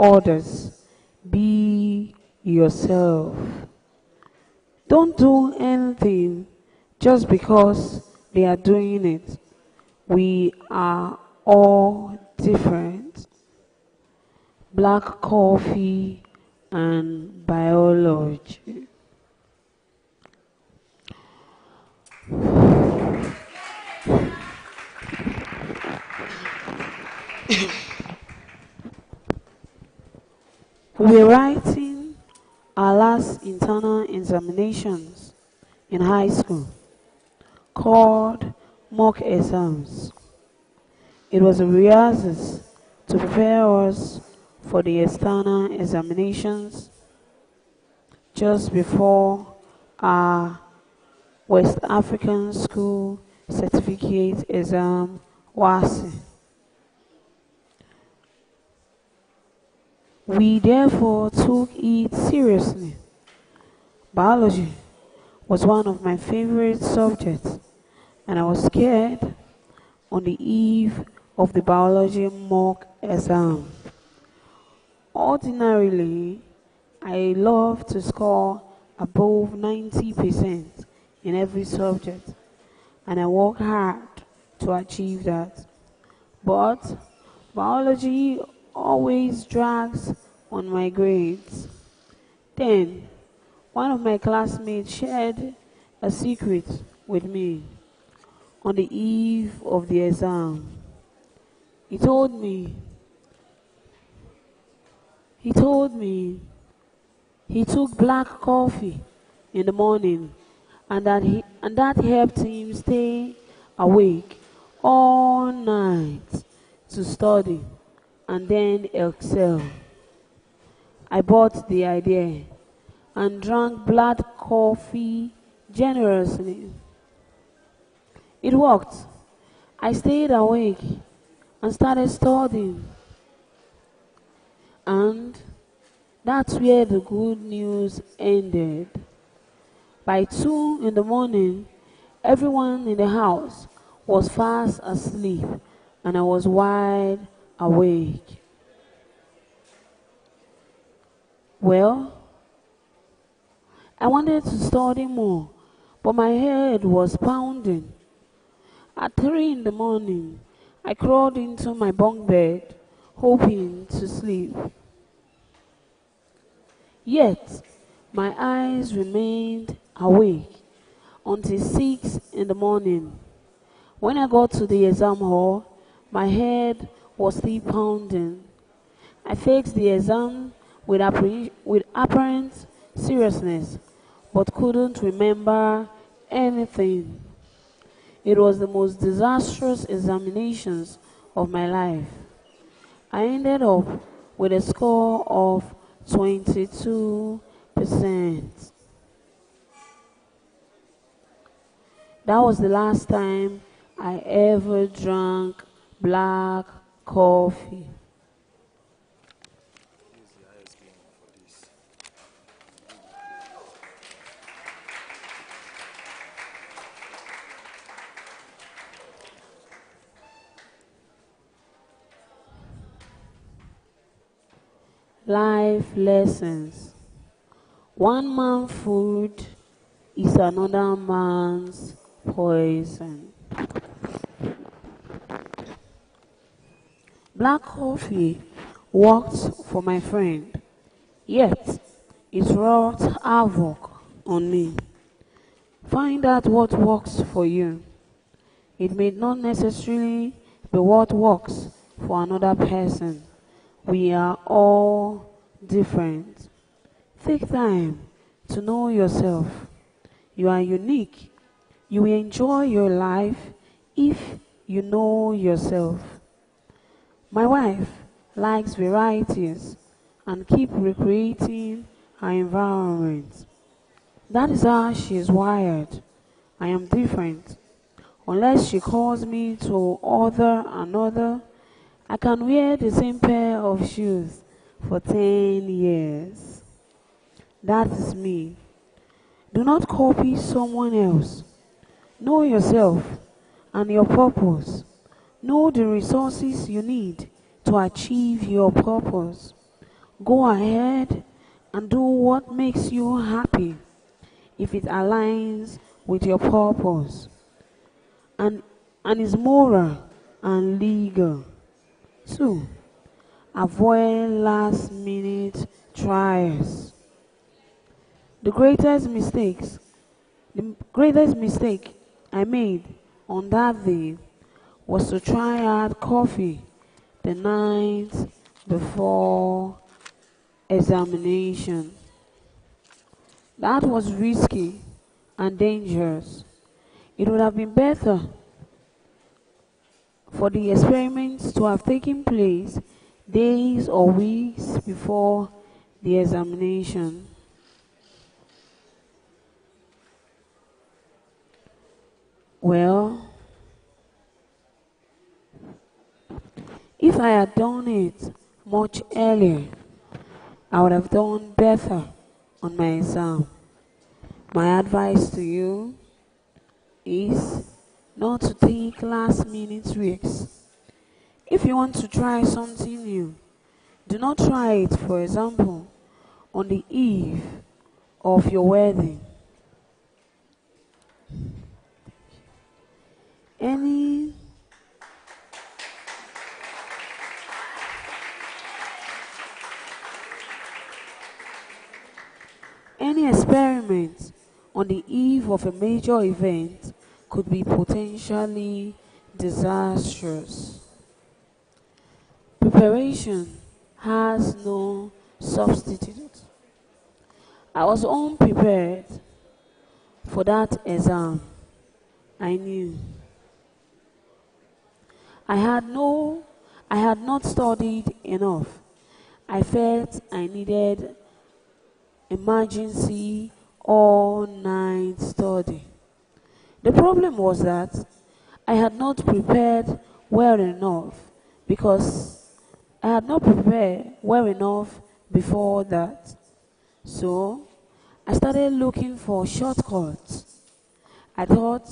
others. Be yourself. Don't do anything just because they are doing it. We are all different. Black coffee and biology. We're writing our last internal examinations in high school, called mock exams. It was a rehearsal to prepare us for the external examinations just before our West African School Certificate exam WASI. We therefore took it seriously. Biology was one of my favorite subjects, and I was scared on the eve of the biology mock exam. Ordinarily, I love to score above 90% in every subject, and I work hard to achieve that. But biology always drags on my grades. Then, one of my classmates shared a secret with me on the eve of the exam. He told me he took black coffee in the morning, and that helped him stay awake all night to study and then excel. I bought the idea and drank black coffee generously. It worked. I stayed awake and started studying. And that's where the good news ended. By 2 in the morning, everyone in the house was fast asleep, and I was wide awake. Well, I wanted to study more, but my head was pounding. At 3 in the morning, I crawled into my bunk bed, hoping to sleep. Yet, my eyes remained awake until 6 in the morning. When I got to the exam hall, my head was still pounding. I faced the exam with apparent seriousness, but couldn't remember anything. It was the most disastrous examinations of my life. I ended up with a score of 22%. That was the last time I ever drank black coffee. Life lessons. One man's food is another man's poison. Black coffee worked for my friend, yet it wrought havoc on me. Find out what works for you. It may not necessarily be what works for another person. We are all different. Take time to know yourself. You are unique. You will enjoy your life if you know yourself. My wife likes varieties and keep recreating her environment. That is how she is wired. I am different. Unless she calls me to order another, I can wear the same pair of shoes for 10 years. That is me. Do not copy someone else. Know yourself and your purpose. Know the resources you need to achieve your purpose. Go ahead and do what makes you happy if it aligns with your purpose and, and is moral and legal. 2. Avoid last minute trials. The greatest mistake I made on that day was to try hard coffee the night before examination. That was risky and dangerous. It would have been better for the experiments to have taken place days or weeks before the examination. Well, if I had done it much earlier, I would have done better on my exam. My advice to you is not to take last minute risks. If you want to try something new, do not try it, for example, on the eve of your wedding. Any experiment on the eve of a major event could be potentially disastrous. Preparation has no substitute. I was unprepared for that exam. I knew. I had not studied enough. I felt I needed emergency all-night study. The problem was that I had not prepared well enough because I had not prepared well enough before that. So I started looking for shortcuts. I thought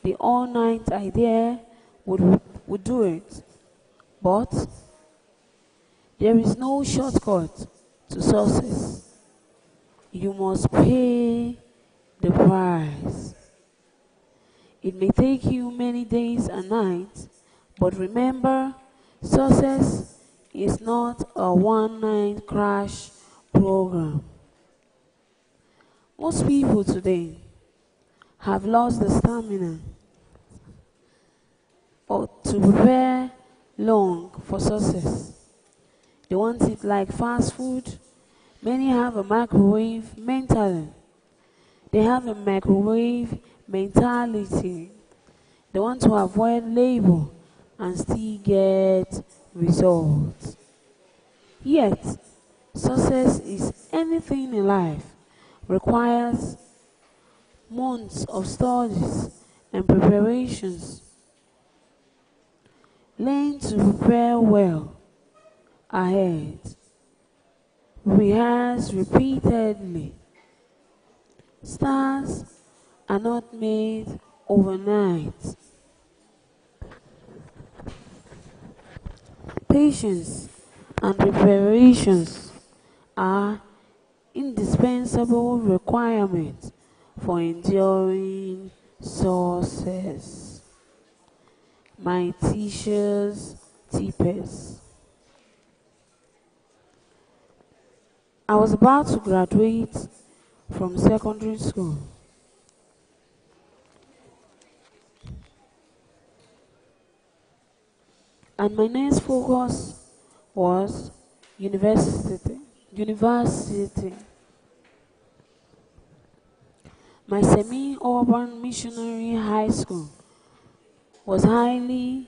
the all-night idea would do it. But there is no shortcut to success. You must pay the price. It may take you many days and nights, but remember, success is not a one-night crash program. Most people today have lost the stamina or to prepare long for success. They want it like fast food. Many have a microwave mentality. They have a microwave mentality. They want to avoid labor and still get results. Yet, success is anything in life requires months of studies and preparations. Learn to prepare well ahead. Rehearse repeatedly. Stars are not made overnight. Patience and preparations are indispensable requirements for enduring success. My teachers, tippers. I was about to graduate from secondary school. And my next focus was university. My semi-urban missionary high school was highly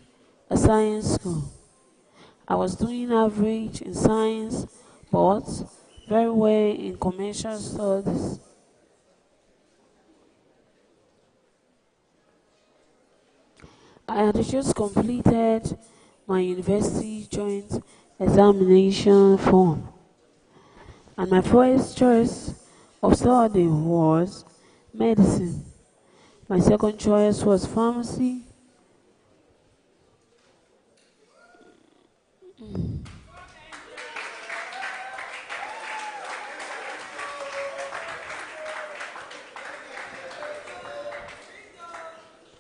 a science school. I was doing average in science, but very well in commercial studies. I had just completed my university joint examination form, and my first choice of study was medicine. My second choice was pharmacy.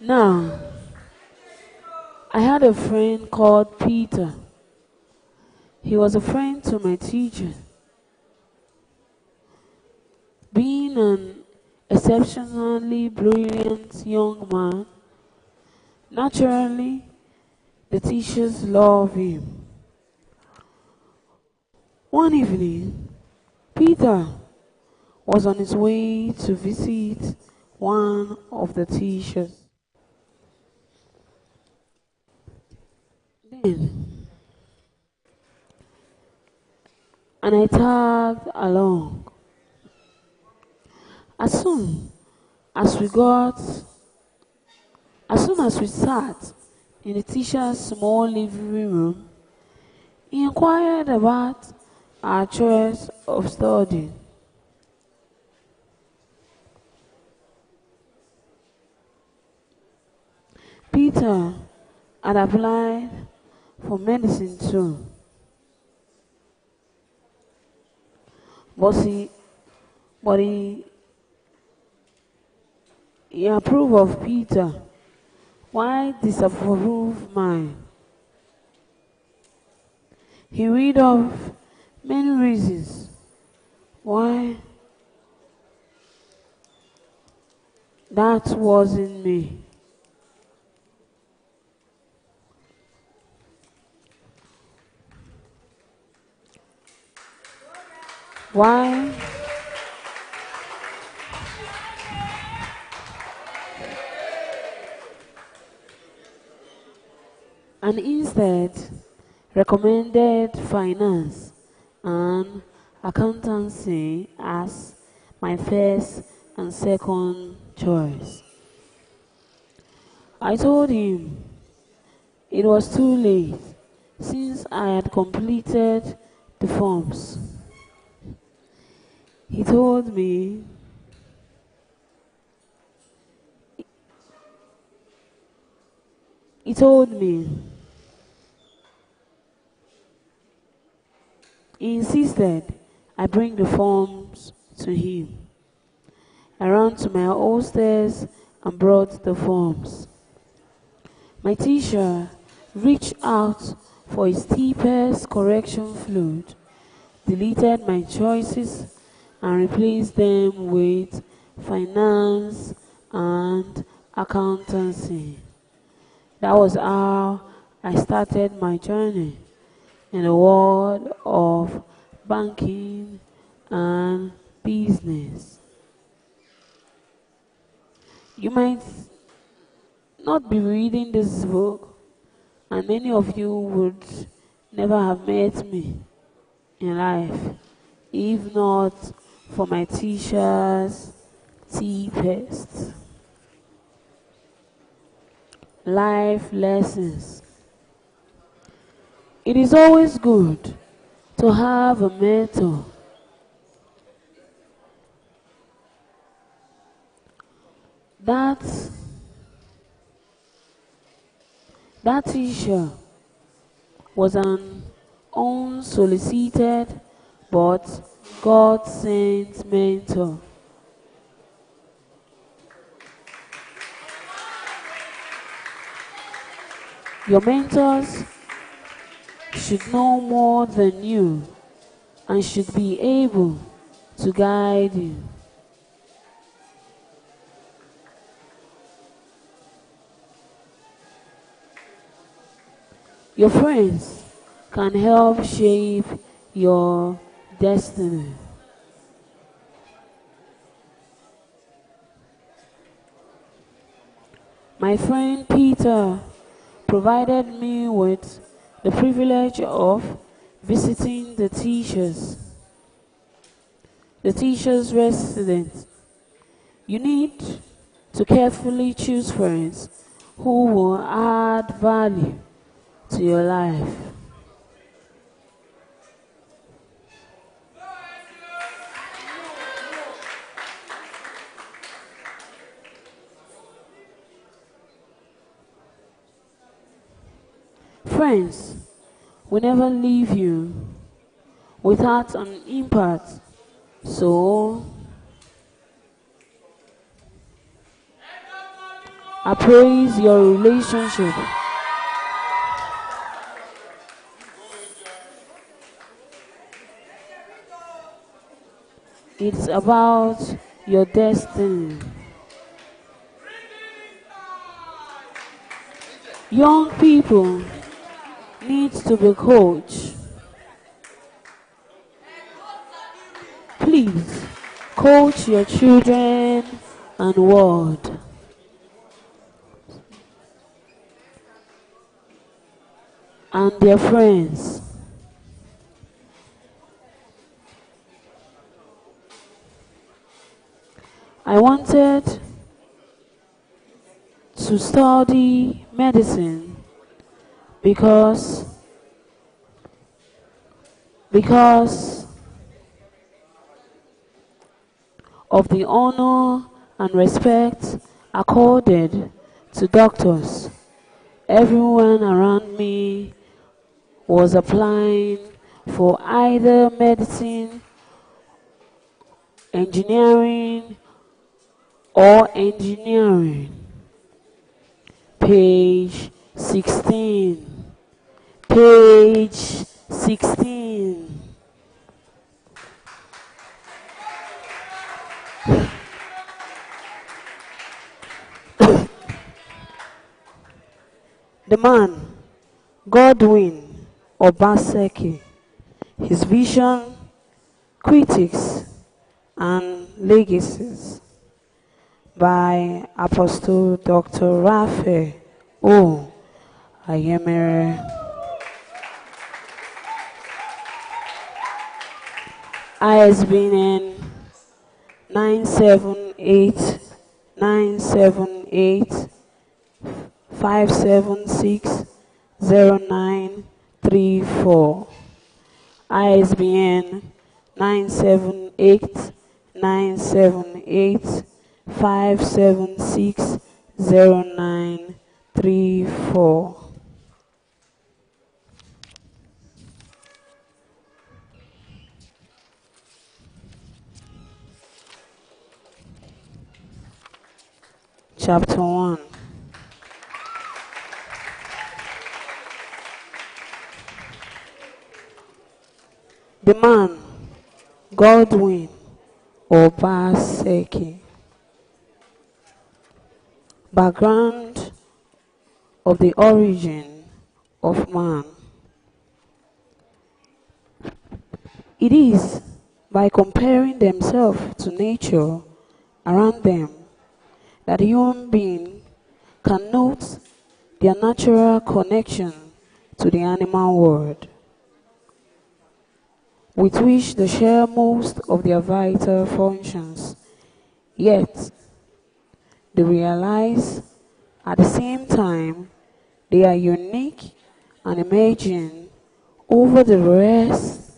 Now, I had a friend called Peter. He was a friend to my teacher. Being an exceptionally brilliant young man, naturally, the teachers loved him. One evening, Peter was on his way to visit one of the teachers. Then, and I tagged along. As soon as we got, as soon as we sat in the teacher's small living room, he inquired about our choice of study. Peter had applied for medicine too, but he approved of Peter. Why disapprove mine? He read of many reasons why that wasn't me. Why? And instead recommended finance and accountancy as my first and second choice. I told him it was too late since I had completed the forms. He told me he insisted I bring the forms to him. I ran to my upstairs and brought the forms. My teacher reached out for his deepest correction fluid, deleted my choices, and replaced them with finance and accountancy. That was how I started my journey in the world of banking and business. You might not be reading this book, and many of you would never have met me in life if not for my teacher's deepest life lessons. It is always good to have a mentor. That teacher was an unsolicited but God-sent mentor. Your mentors should know more than you and should be able to guide you. Your friends can help shape your destiny. My friend Peter provided me with the privilege of visiting the teacher's residence. You need to carefully choose friends who will add value to your life. Friends will never leave you without an impact. So, appraise your relationship. It's about your destiny. Young people need to be coached. Please, coach your children and world. And their friends. I wanted to study medicine because of the honor and respect accorded to doctors. Everyone around me was applying for either medicine, engineering, or engineering. Page 16. Page 16. The man, Godwin Obaseki, his vision, critics, and legacies by Apostle Dr. Raphael O. Ayemere. ISBN 978-978-576-0934. ISBN 978-978-576-0934. Chapter 1. The man, Godwin Obaseki. Background of the origin of man. It is by comparing themselves to nature around them that human beings can note their natural connection to the animal world, with which they share most of their vital functions. Yet, they realize at the same time they are unique and emerging over the rest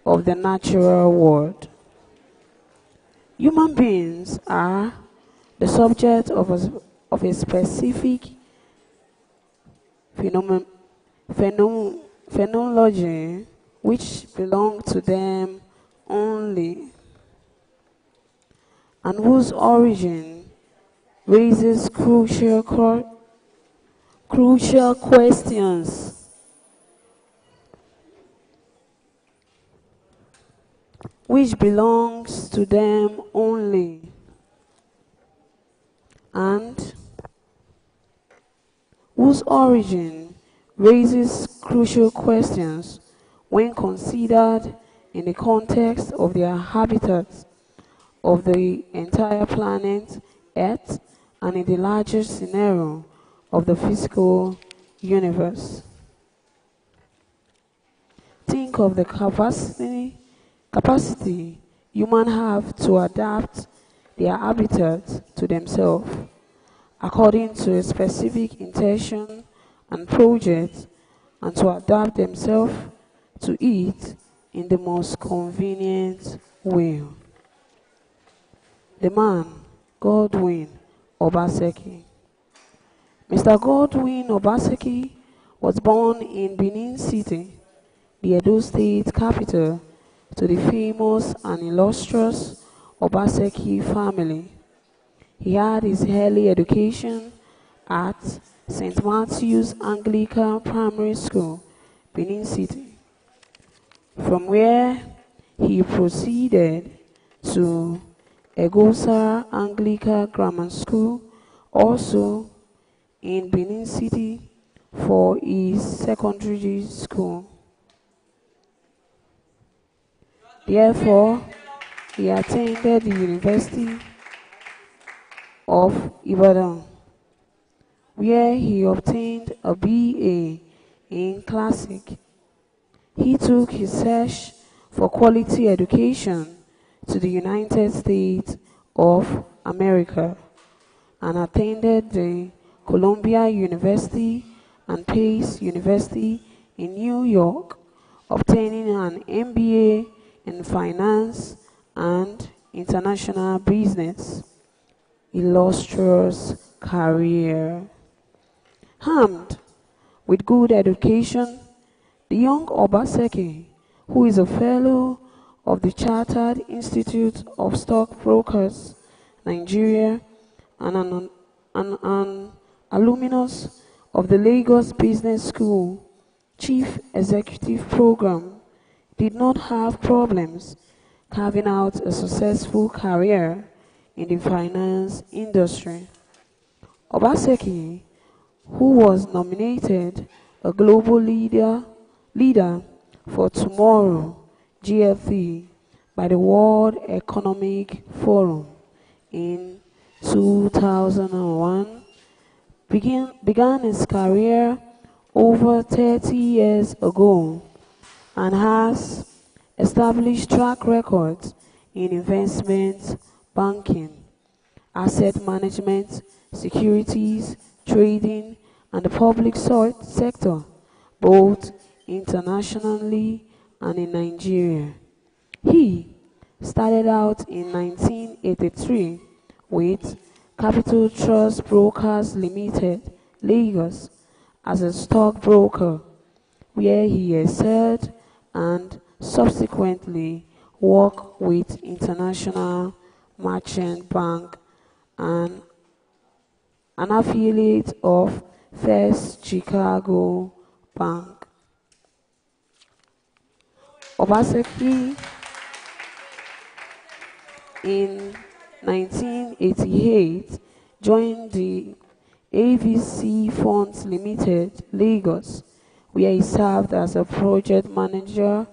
of the natural world. Human beings are the subject of a specific phenomenology which belong to them only, and whose origin raises crucial questions. Which belongs to them only, and whose origin raises crucial questions when considered in the context of their habitats of the entire planet Earth and in the larger scenario of the physical universe. Think of the capacity humans have to adapt their habitat to themselves according to a specific intention and project, and to adapt themselves to it in the most convenient way. The man, Godwin Obaseki. Mr. Godwin Obaseki was born in Benin City, the Edo State capital, to the famous and illustrious Obaseki family. He had his early education at St. Matthew's Anglican Primary School, Benin City, from where he proceeded to Egosa Anglican Grammar School, also in Benin City, for his secondary school. Therefore, he attended the University of Ibadan, where he obtained a BA in Classic. He took his search for quality education to the United States of America and attended the Columbia University and Pace University in New York, obtaining an MBA in Finance and International Business. Illustrious career. Armed with good education, the young Obaseki, who is a fellow of the Chartered Institute of Stockbrokers, Nigeria, and an alumnus of the Lagos Business School Chief Executive Program, did not have problems carving out a successful career in the finance industry. Obaseki, who was nominated a global leader for tomorrow GFE by the World Economic Forum in 2001, began his career over 30 years ago and has established track records in investment banking, asset management, securities, trading, and the public sector, both internationally and in Nigeria. He started out in 1983 with Capital Trust Brokers Limited, Lagos, as a stockbroker, where he excelled and subsequently worked with International Merchant Bank and an affiliate of First Chicago Bank. Obaseki in 1988 joined the AVC Funds Limited, Lagos, where he served as a project manager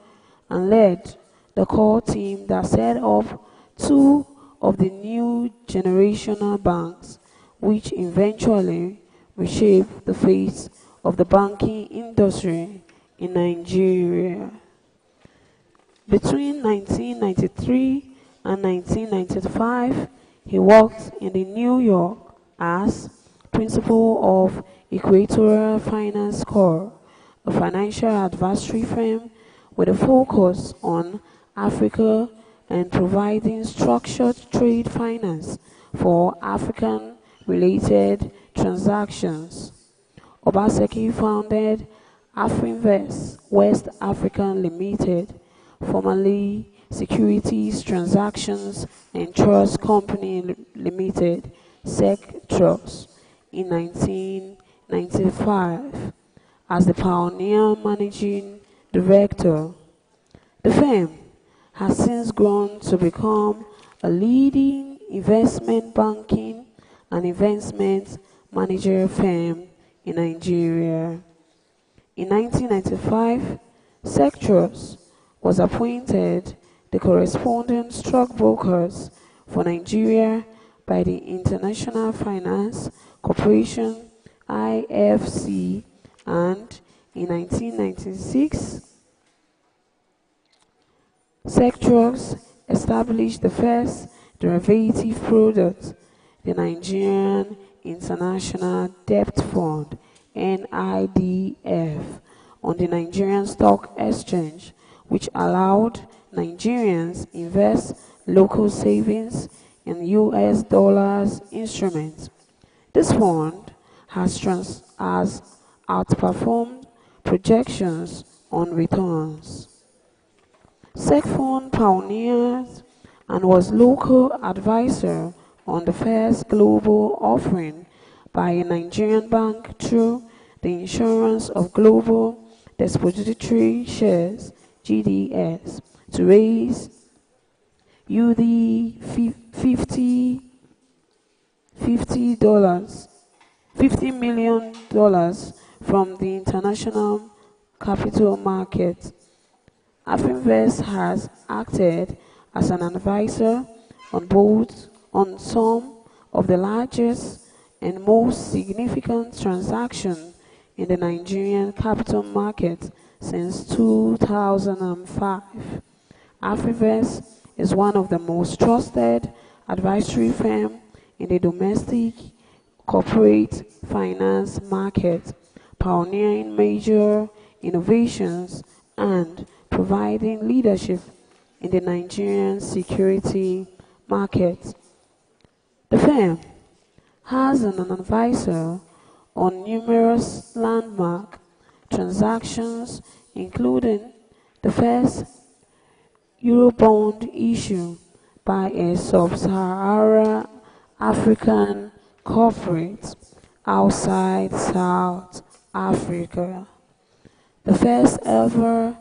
and led the core team that set up two of the new generational banks, which eventually reshaped the face of the banking industry in Nigeria. Between 1993 and 1995, he worked in the New York as principal of Equatorial Finance Corp, a financial advisory firm with a focus on Africa and providing structured trade finance for African-related transactions. Obaseki founded Afrinvest West African Limited, formerly Securities Transactions and Trust Company Limited, SEC Trust, in 1995 as the pioneer managing director. The firm has since grown to become a leading investment banking and investment manager firm in Nigeria. In 1995, Sectrus was appointed the correspondent stockbrokers for Nigeria by the International Finance Corporation IFC, and in 1996, Sectrus established the first derivative product, the Nigerian International Debt Fund (NIDF), on the Nigerian Stock Exchange, which allowed Nigerians invest local savings in US dollars instruments. This fund has outperformed projections on returns. SecFund pioneered and was local advisor on the first global offering by a Nigerian bank through the Insurance of Global Depository Shares (GDS) to raise UD $50 million from the international capital market. Afrinvest has acted as an advisor on some of the largest and most significant transactions in the Nigerian capital market since 2005. Afrinvest is one of the most trusted advisory firms in the domestic corporate finance market, pioneering major innovations and providing leadership in the Nigerian security market. The firm has an advisor on numerous landmark transactions, including the first Eurobond issue by a sub-Saharan African corporate outside South Africa, the first ever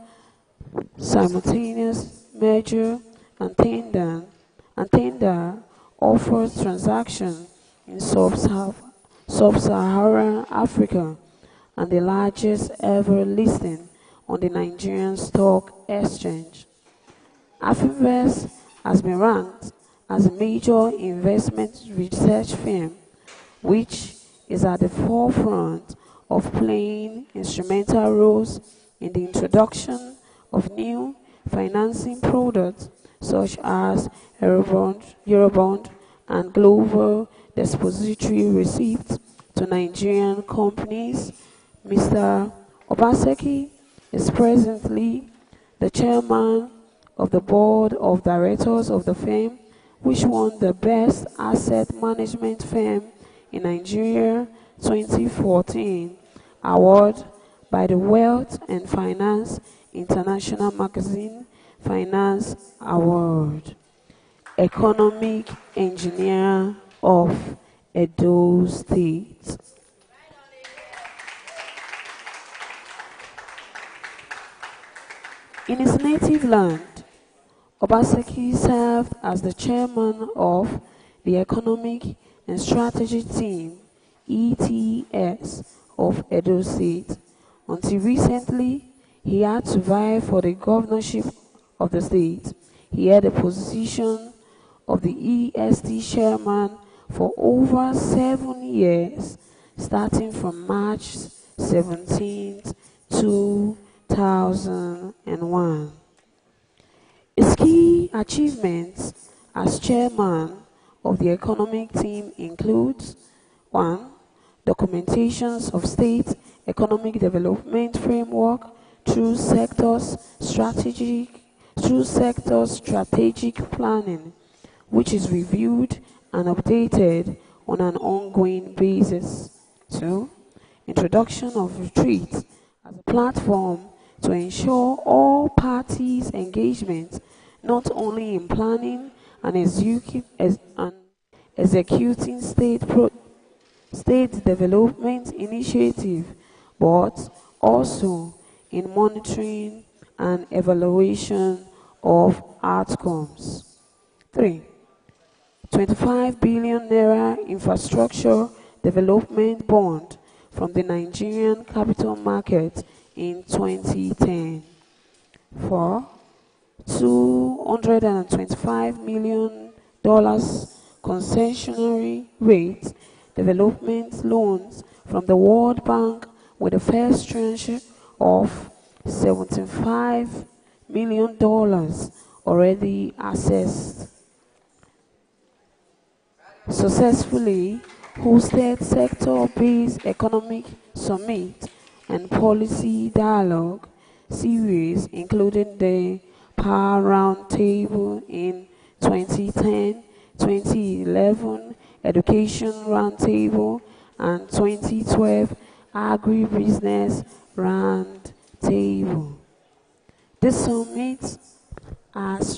simultaneous merger and tender offer transaction in sub-Saharan Africa, and the largest ever listing on the Nigerian Stock Exchange. Afrinvest has been ranked as a major investment research firm, which is at the forefront of playing instrumental roles in the introduction of new financing products such as Eurobond and global depository receipts to Nigerian companies. Mr. Obaseki is presently the chairman of the board of directors of the firm, which won the Best Asset Management Firm in Nigeria 2014 award by the Wealth and Finance International Magazine Finance Award. Economic Engineer of Edo State. In his native land, Obaseki served as the chairman of the Economic and Strategy Team (ETS) of Edo State. Until recently, he had to vie for the governorship of the state. He held the position of the EST chairman for over 7 years, starting from March 17, 2001. His key achievements as chairman of the economic team includes: 1. Documentations of state economic development framework through sector strategic planning, which is reviewed and updated on an ongoing basis. 2. Introduction of retreats as a platform to ensure all parties' engagement, not only in planning and executing state development initiative, but also in monitoring and evaluation of outcomes. 3. 25 billion naira infrastructure development bond from the Nigerian capital market in 2010. 4. $225 million concessionary rate development loans from the World Bank, with the first tranche of $75 million already assessed. Successfully hosted sector-based economic summit and policy dialogue series, including the Power Roundtable in 2010, 2011 Education Roundtable, and 2012 Agribusiness Roundtable. This summit has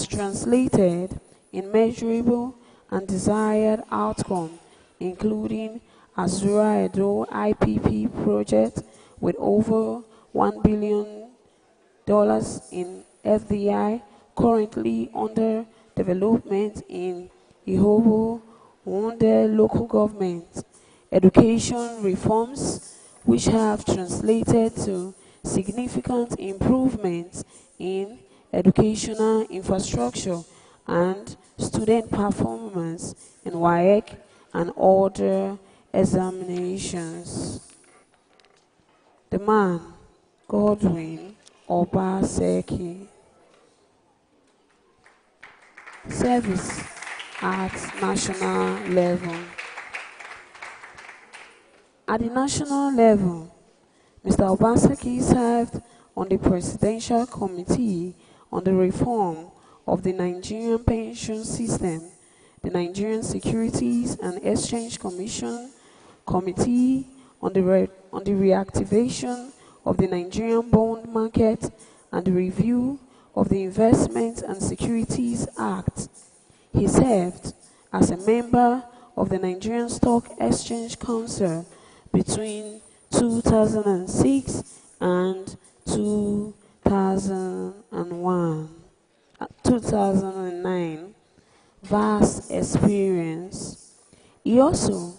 translated in measurable and desired outcome, including Azura Edo IPP project with over $1 billion in FDI currently under development in Ihobo, Wunde local government. Education reforms which have translated to significant improvements in educational infrastructure and student performance in WAEC and other examinations. The man, Godwin Obaseki. Service at national level. At the national level, Mr. Obaseki served on the Presidential Committee on the Reform of the Nigerian Pension System, the Nigerian Securities and Exchange Commission, Committee on the Reactivation of the Nigerian Bond Market, and the Review of the Investment and Securities Act. He served as a member of the Nigerian Stock Exchange Council between 2006 and 2009. Vast experience. He also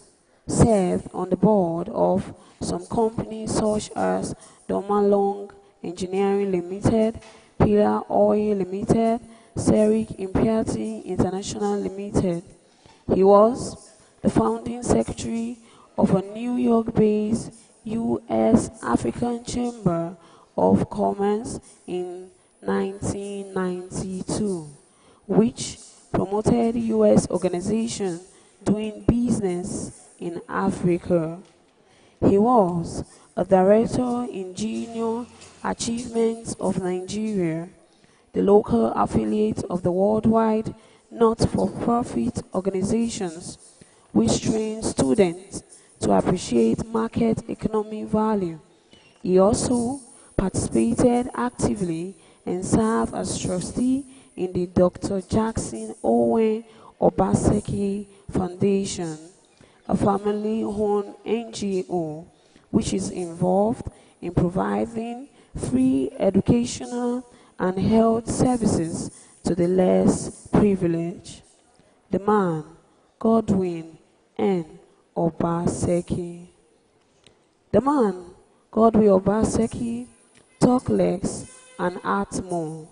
served on the board of some companies such as Domalong Engineering Limited, Pillar Oil Limited, Seric Impiati International Limited. He was the founding secretary of a New York-based U.S. African Chamber of Commerce in 1992, which promoted U.S. organizations doing business in Africa. He was a director in Junior Achievements of Nigeria, the local affiliate of the worldwide not-for-profit organizations which train students to appreciate market economy value. He also participated actively and served as trustee in the Dr. Jackson Owen Obaseki Foundation, a family-owned NGO which is involved in providing free educational and health services to the less privileged. The man, Godwin N. Obaseki. The man, Godwin Obaseki, talk less and act more.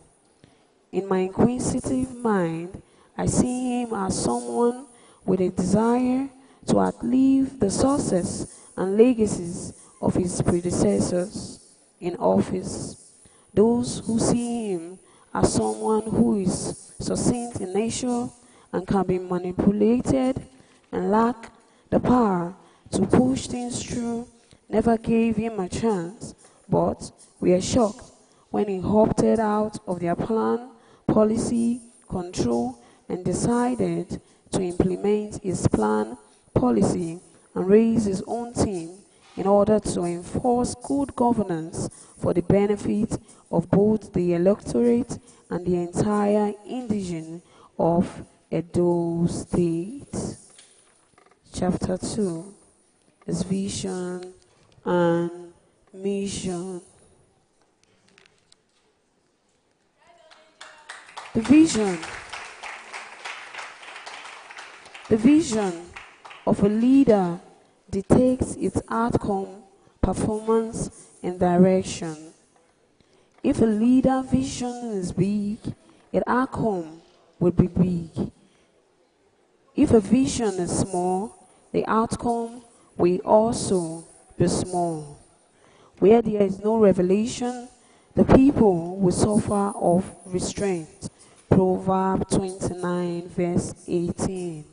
In my inquisitive mind, I see him as someone with a desire to outlive the success and legacies of his predecessors in office. Those who see him as someone who is succinct in nature and can be manipulated and lack the power to push things through never gave him a chance, but were shocked when he opted out of their plan, policy, control, and decided to implement his plan, policy, and raise his own team in order to enforce good governance for the benefit of both the electorate and the entire indigene of Edo State. Chapter 2 is Vision and Mission. The vision of a leader dictates its outcome, performance, and direction. If a leader vision is big, its outcome will be big. If a vision is small, the outcome will also be small. Where there is no revelation, the people will suffer of restraint. Proverbs 29 verse 18.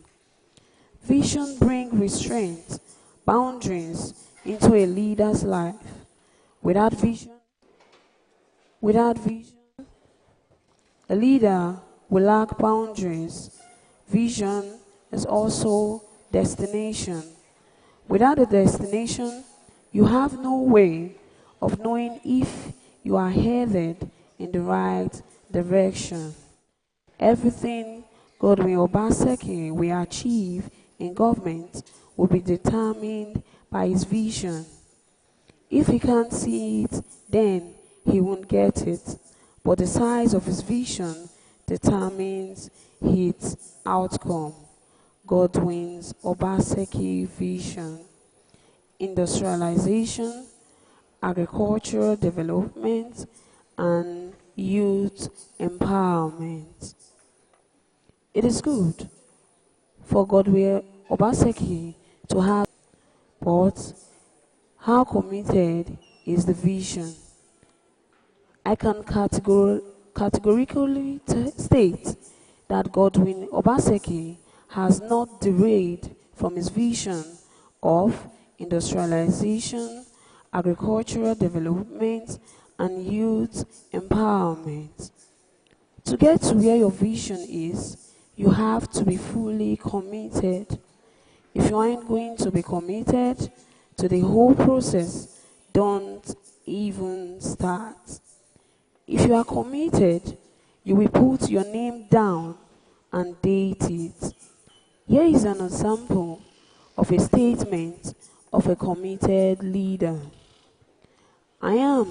Vision brings restraint, boundaries into a leader's life. Without vision, a leader will lack boundaries. Vision is also destination. Without a destination, you have no way of knowing if you are headed in the right direction. Everything Godwin Obaseki will achieve in government will be determined by his vision. If he can't see it, then he won't get it. But the size of his vision determines its outcome. Godwin's Obaseki vision. Industrialization, agricultural development, and youth empowerment. It is good for Godwin Obaseki to have, but how committed is the vision? I can categorically state that Godwin Obaseki has not derailed from his vision of industrialization, agricultural development, and youth empowerment. To get to where your vision is, you have to be fully committed. If you aren't going to be committed to the whole process, don't even start. If you are committed, you will put your name down and date it. Here is an example of a statement of a committed leader. I am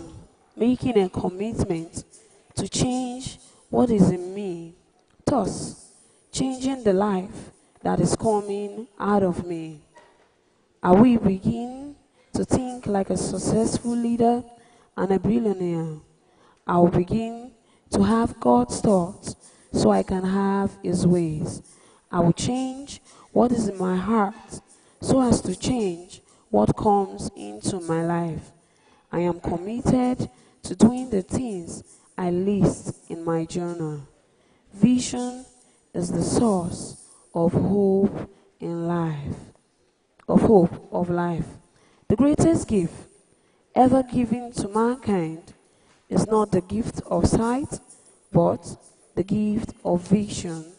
making a commitment to change what is in me, thus changing the life that is coming out of me. I will begin to think like a successful leader and a billionaire. I will begin to have God's thoughts so I can have His ways. I will change what is in my heart so as to change what comes into my life. I am committed to doing the things I list in my journal. Vision is the source of hope in life, of life. The greatest gift ever given to mankind is not the gift of sight, but the gift of vision.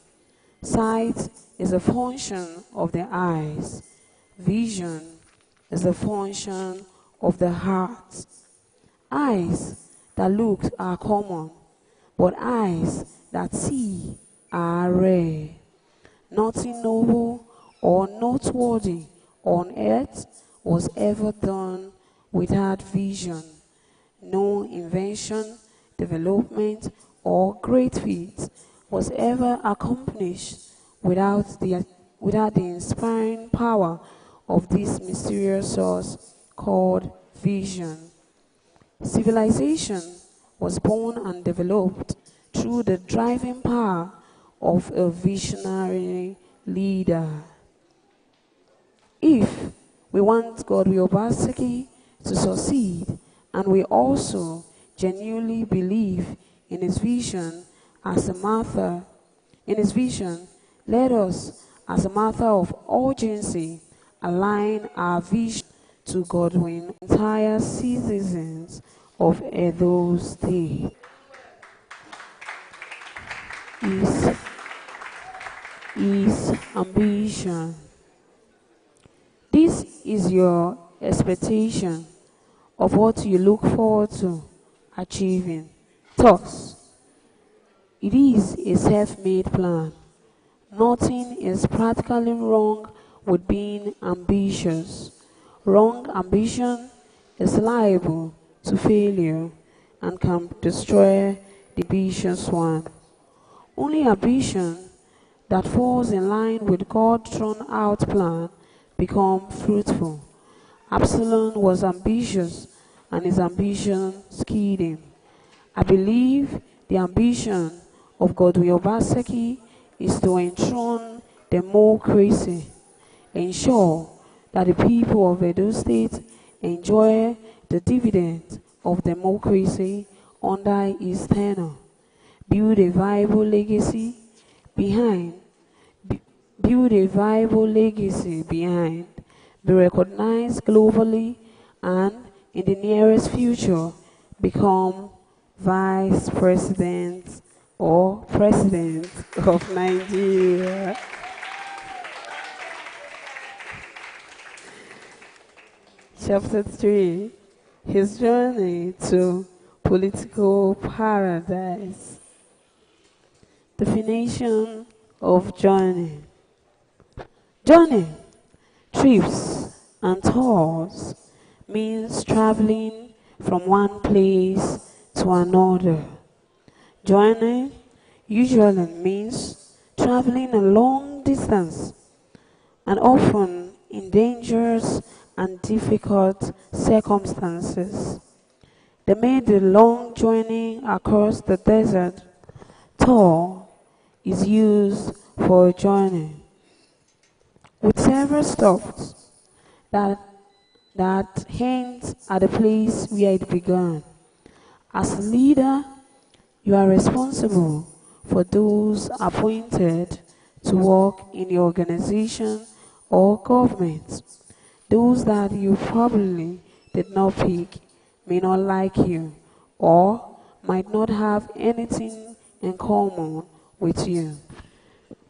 Sight is a function of the eyes. Vision is a function of the heart. Eyes that look are common, but eyes that see are rare. Nothing noble or noteworthy on earth was ever done without vision. No invention, development, or great feat was ever accomplished without the inspiring power of this mysterious source called vision. Civilization was born and developed through the driving power of a visionary leader. If we want Godwin Obaseki to succeed, and we also genuinely believe in his vision as a matter, let us, as a matter of urgency, align our vision to Godwin entire citizens of Edo State. His ambition. This is your expectation of what you look forward to achieving. Thus, it is a self-made plan. Nothing is practically wrong with being ambitious. Wrong ambition is liable to failure and can destroy the ambitious one. Only ambition that falls in line with God's drawn-out plan become fruitful. Absalom was ambitious, and his ambition skewed him. I believe the ambition of Godwin Obaseki is to enthrone democracy, ensure that the people of Edo State enjoy the dividend of democracy under his tenure, build a viable legacy behind, be recognized globally, and in the nearest future become Vice President or President of Nigeria. Chapter 3, his journey to political paradise. Definition of journey. Journey, trips, and tours means traveling from one place to another. Journey usually means traveling a long distance and often in dangerous and difficult circumstances. They made the long journey across the desert. Tour is used for a journey with several stops that, that hint at the place where it began. As a leader, you are responsible for those appointed to work in your organization or government. Those that you probably did not pick may not like you or might not have anything in common with you.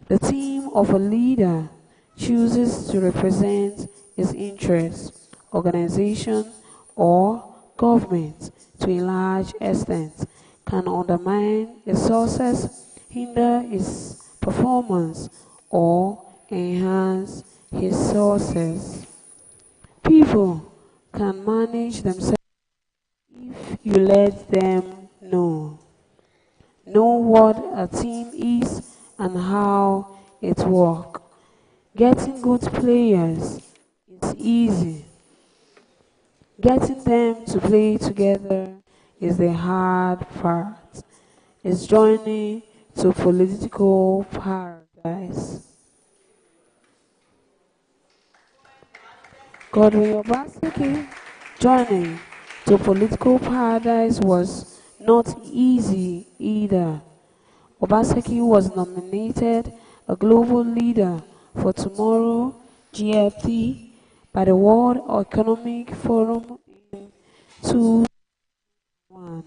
The team of a leader chooses to represent his interests, organization, or government to a large extent can undermine his success, hinder his performance, or enhance his success. People can manage themselves if you let them know. Know what a team is and how it works. Getting good players is easy. Getting them to play together is the hard part. It's journey to political paradise. Godwin Obaseki journey to political paradise was not easy either. Obaseki was nominated a global leader for tomorrow GFT by the World Economic Forum in 2001.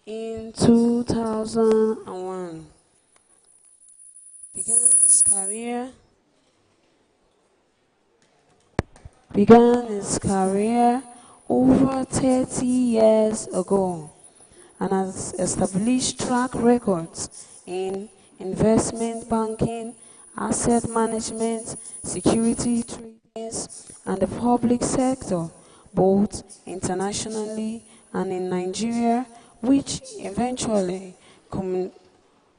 In 2001, began his career over 30 years ago and has established track records in investment banking, asset management, security tradings, and the public sector, both internationally and in Nigeria, which eventually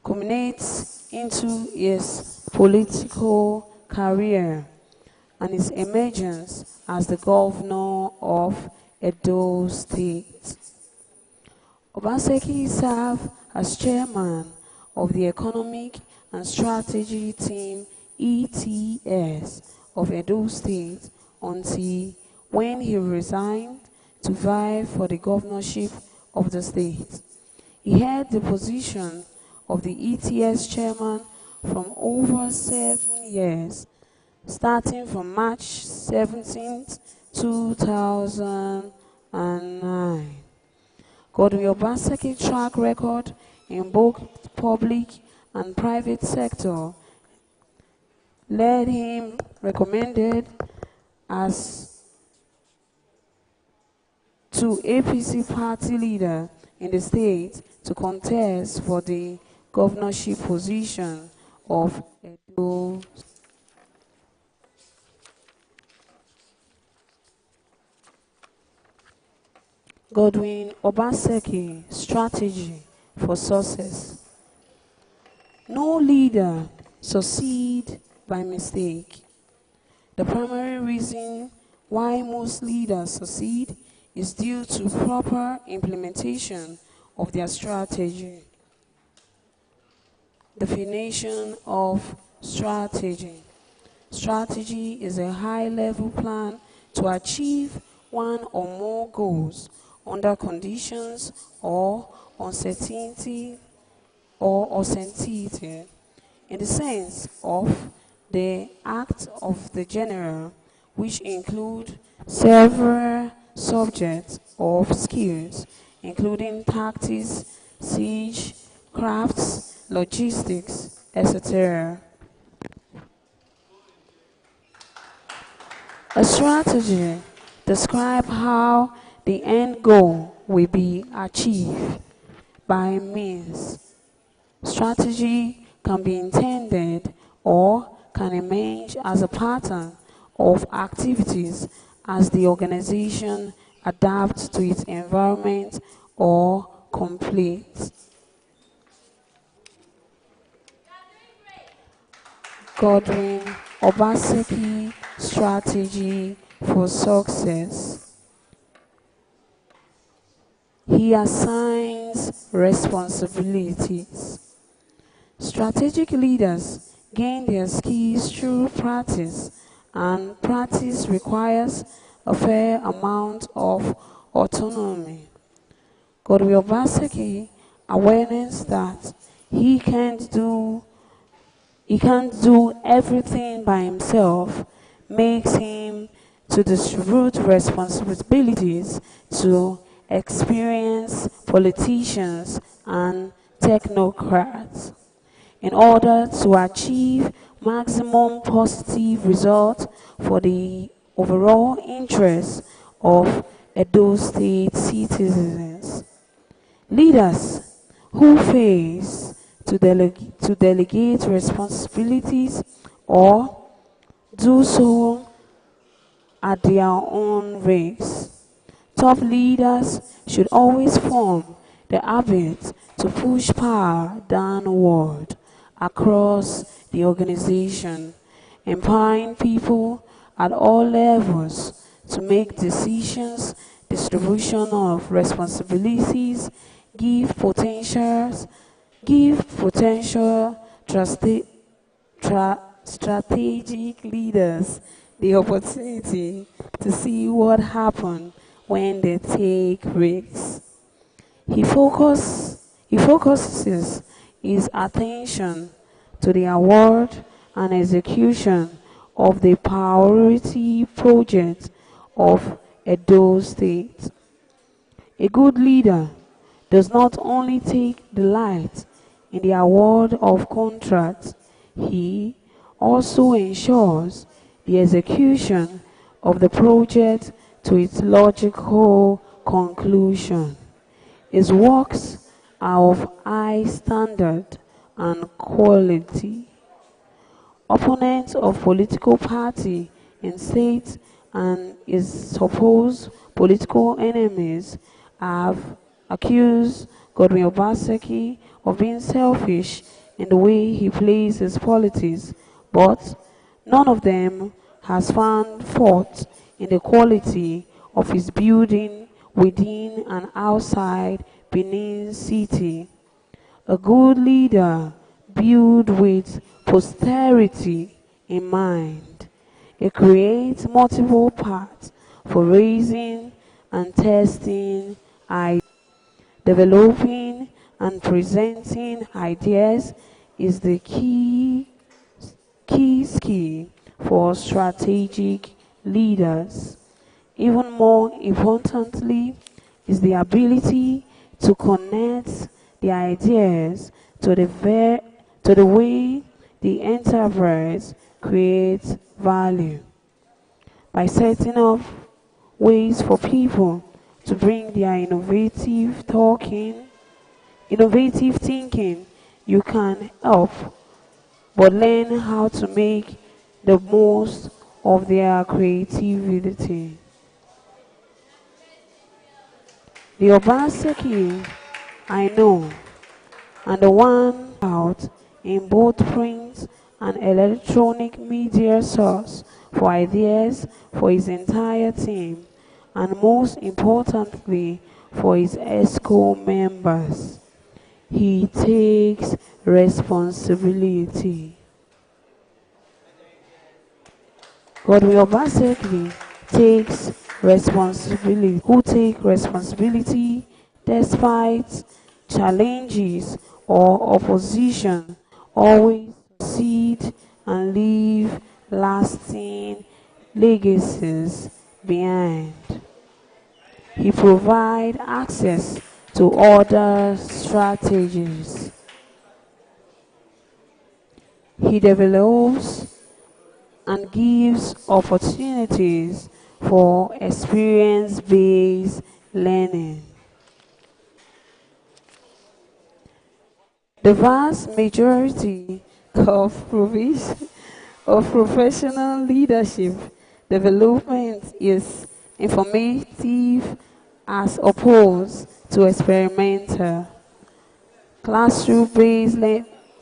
culminates into his political career and his emergence as the governor of Edo State. Obaseki served as chairman of the Economic and Strategy Team ETS of Edo State until when he resigned to vie for the governorship of the state. He held the position of the ETS chairman from over 7 years, starting from March 17, 2009. Godwin Obaseki's track record in both public and private sector led him recommended as to APC party leader in the state to contest for the governorship position of Edo. Godwin Obaseki strategy for success. No leader succeeds by mistake. The primary reason why most leaders succeed is due to proper implementation of their strategy. Definition of strategy. Strategy is a high-level plan to achieve one or more goals under conditions or uncertainty in the sense of the act of the general, which include several subjects of skills, including tactics, siege, crafts, logistics, etc. A strategy describes how the end goal will be achieved by means. Strategy can be intended or can emerge as a pattern of activities as the organization adapts to its environment or completes. Godwin Obaseki strategy for success. He assigns responsibilities. Strategic leaders gain their skills through practice, and practice requires a fair amount of autonomy. Godwin Obaseki awareness that he can't do everything by himself makes him to distribute responsibilities to experienced politicians and technocrats in order to achieve maximum positive results for the overall interests of Edo State citizens. Leaders who fail to delegate responsibilities or do so at their own risk. Top leaders should always form the habit to push power downward across the organization, empowering people at all levels to make decisions, distribution of responsibilities, give potential strategic leaders the opportunity to see what happens when they take risks. He focuses his attention to the award and execution of the priority project of Edo State. A good leader does not only take delight in the award of contracts, he also ensures the execution of the project to its logical conclusion. His works are of high standard and quality. Opponents of political party in state and his supposed political enemies have accused Godwin Obaseki of being selfish in the way he plays his politics, but none of them has found fault in the quality of his building within and outside Benin City. A good leader builds with posterity in mind. It creates multiple paths for raising and testing ideas. Developing and presenting ideas is the key skill for strategic leaders. Even more importantly is the ability to connect the ideas to the way the enterprise creates value. By setting up ways for people to bring their innovative thinking, you can help but learn how to make the most of their creativity. The Obaseki I know, and the one out in both print and electronic media source for ideas for his entire team, and most importantly for his ESCO members. He takes responsibility. Godwin Obaseki takes responsibility, who take responsibility despite challenges or opposition, always succeed and leave lasting legacies behind. He provides access to other strategies. He develops and gives opportunities for experience-based learning. The vast majority of professional leadership development is informative as opposed to experimental. Classroom-based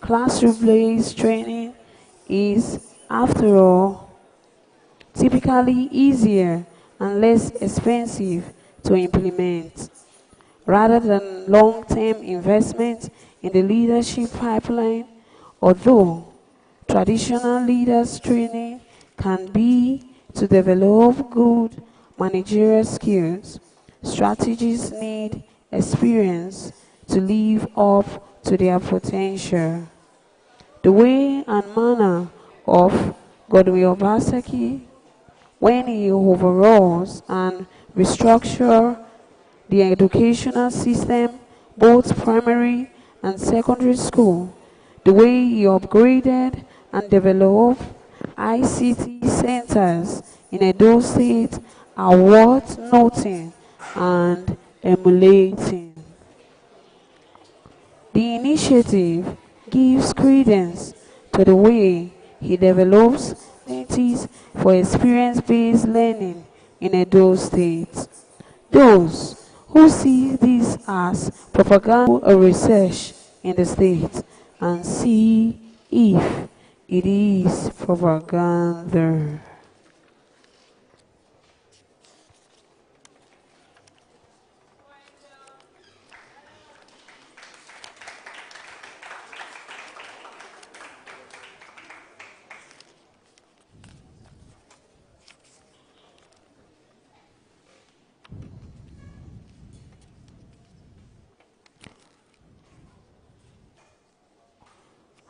classroom-based training is, after all, typically easier and less expensive to implement, rather than long-term investment in the leadership pipeline. Although traditional leaders training can be to develop good managerial skills, strategists need experience to live up to their potential. The way and manner of Godwin Obaseki when he overhauls and restructures the educational system, both primary and secondary school, the way he upgraded and developed ICT centers in Edo State are worth noting and emulating. The initiative gives credence to the way he develops opportunities for experience-based learning in Edo State. Those who see this as propaganda or research in the state and see if it is propaganda.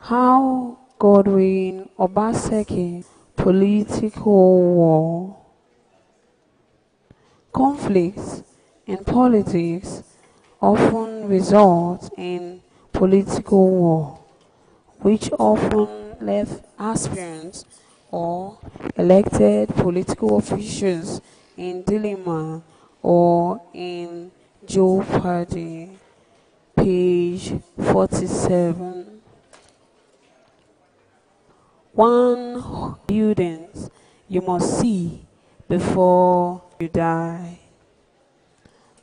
How Godwin Obaseki political war. Conflicts in politics often result in political war, which often left aspirants or elected political officials in dilemma or in jeopardy. Page 47. One buildings you must see before you die.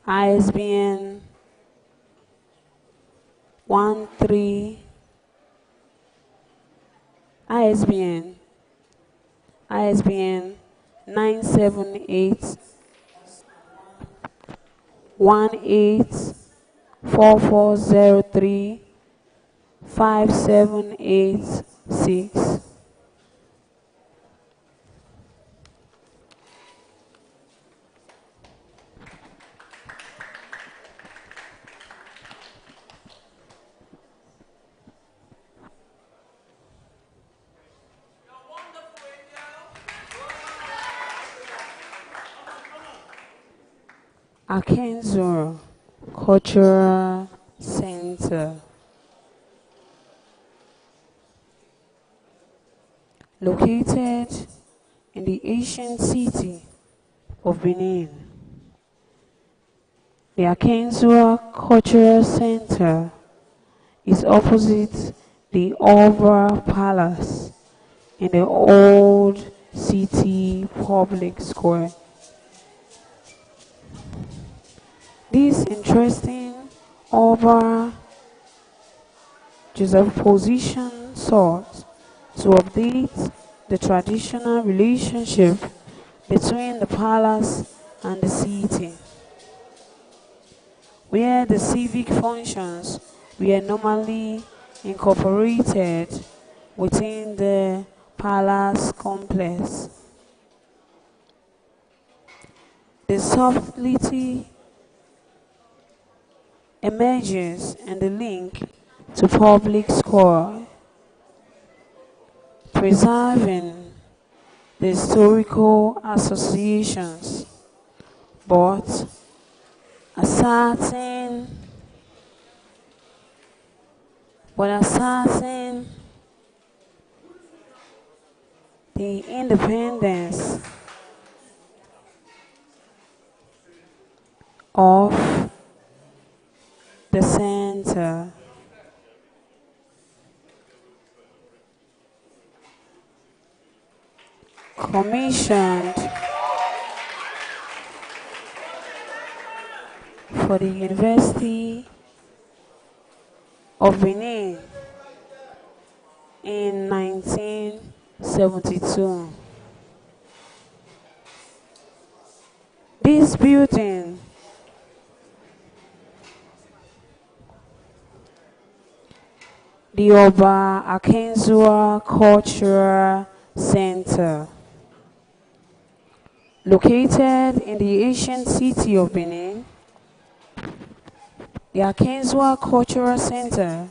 ISBN 13 ISBN 978 184403 5786. Akenzo Cultural Center, located in the ancient city of Benin. The Akenzo Cultural Center is opposite the Oba Palace in the old city public square. This interesting Oba juxtaposition sought to update the traditional relationship between the palace and the city, where the civic functions were normally incorporated within the palace complex. The subtlety emerges in the link to public square, preserving the historical associations, but asserting the the independence of the center. Commissioned for the University of Benin in 1972. This building the Oba Akenzua Cultural Center, located in the ancient city of Benin. The Akenzua Cultural Center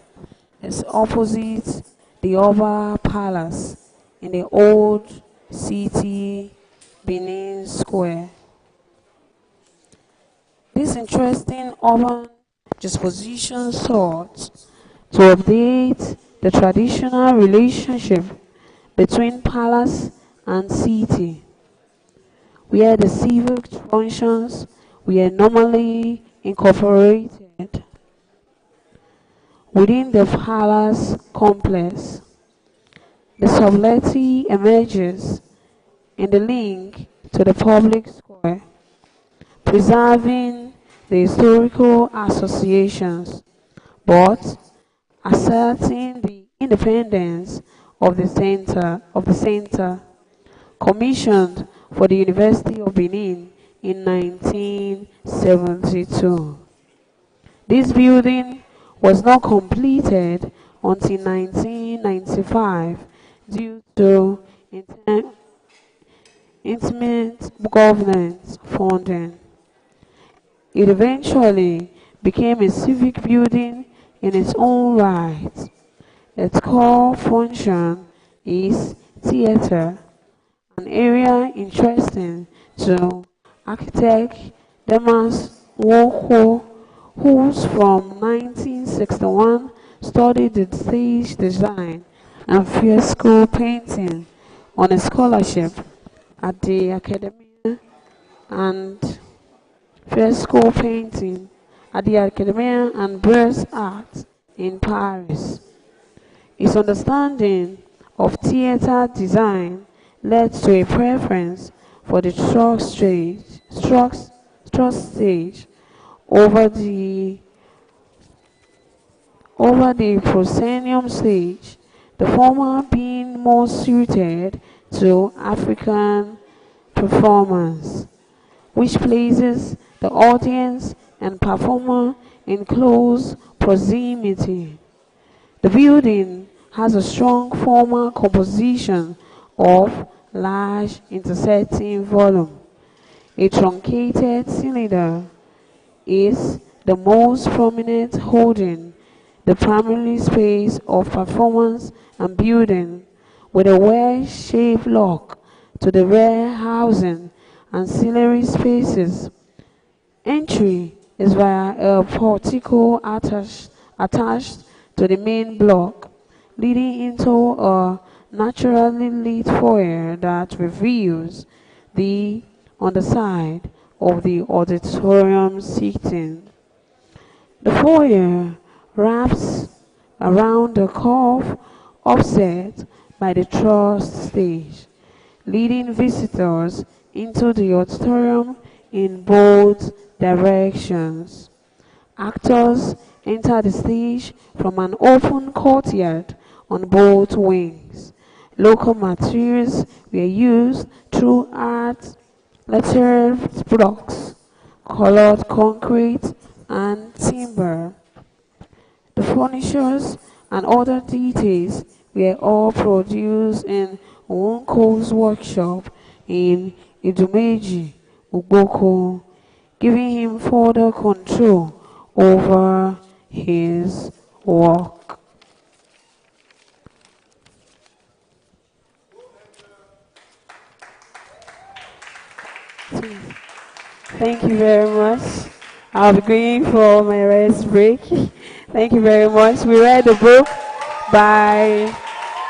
is opposite the Oba Palace in the old city Benin Square. This interesting urban disposition sought to update the traditional relationship between palace and city, where the civic functions were normally incorporated within the palace complex. The subtlety emerges in the link to the public square, preserving the historical associations, but asserting the independence of the center, commissioned for the University of Benin in 1972. This building was not completed until 1995 due to intimate government funding. It eventually became a civic building in its own right. Its core function is theater, an area interesting to architect Demas Woko, who from 1961 studied the stage design and fresco painting on a scholarship at the Academia and fresco painting at the Academia and Beaux Arts in Paris. His understanding of theater design led to a preference for the truss stage over the proscenium stage, the former being more suited to African performance, which places the audience and performer in close proximity. The building has a strong formal composition of large intersecting volume. A truncated cylinder is the most prominent, holding the primary space of performance and building, with a well-shaped lock to the rear housing ancillary spaces. Entry is via a portico attached to the main block, leading into a naturally lit foyer that reveals the underside of the auditorium seating. The foyer wraps around the curve offset by the truss stage, leading visitors into the auditorium in both directions. Actors enter the stage from an open courtyard on both wings. Local materials were used throughout: lateral blocks, colored concrete, and timber. The furnitures and other details were all produced in Wonko's workshop in Idumeji, Ugboko, giving him further control over his work. Thank you very much. I'll be going for my rest break. Thank you very much. We read the book by